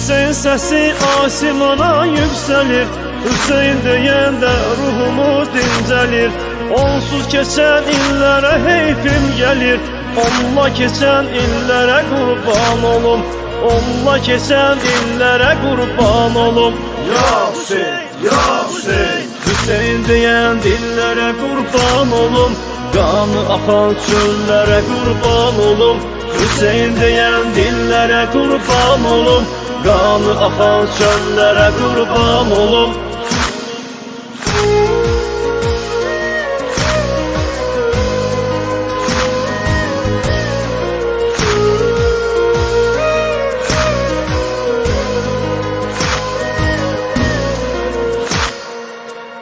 Hüseyin sesi asimana yükselir, Hüseyin deyəndə ruhumuz dincəlir. Onsuz keçən illərə heyfim gəlir, onunla keçən illərə qurban olum, onunla keçən illərə qurban olum. Ya Hüseyin, ya Hüseyin, Hüseyin deyən dillərə qurban olum, qanı axan çöllərə qurban olum. Hüseyin deyən dillərə qurban olum, qanı axan çöllərə qurban olum.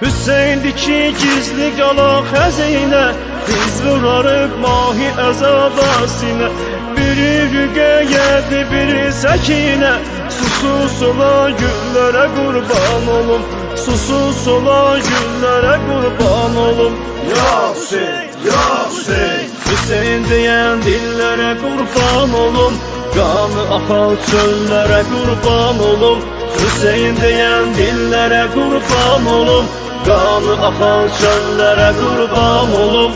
Hüseyin'di ki gizli qala xəzinə, biz vurarıq mahi əzabasine. Biri rüqəyyədir, biri səkinə, susuz olan güllərə qurban olum, susuz olan güllərə qurban olum. ya Hüseyin, ya Hüseyin, Hüseyin deyən dillərə qurban olum, qanı axan çöllərə qurban olum. Hüseyin deyən dillərə qurban olum, qanı axan çöllərə qurban olum.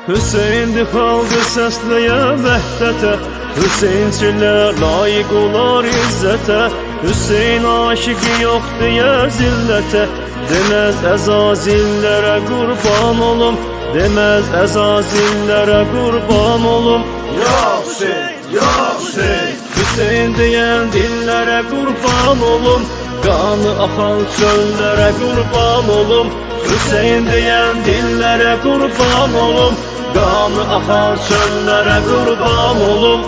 Hüseyin'di xalqı səsləyən vəhdətə, Hüseynçilər layiq olar izzətə. Hüseyin aşıqı yox deyər zillətə, deməz əzazillərə qurban olum, deməz əzazillərə qurban olum. ya Hüseyin, ya Hüseyin, Hüseyin deyən dillərə qurban olum, qanı axan çöllərə qurban olum. Hüseyin deyən dillərə qurban olum, qanı axan çöllərə qurban olum.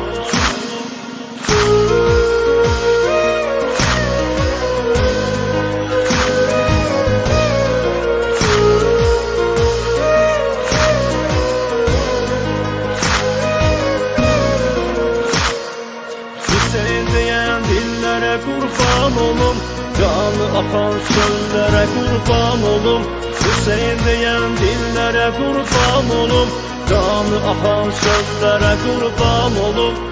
Hüseyin deyən dillərə qurban olum, qanı axan çöllərə qurban olum. Hüseyin deyən dillərə qurban olum, qanı axan çöllərə qurban olum.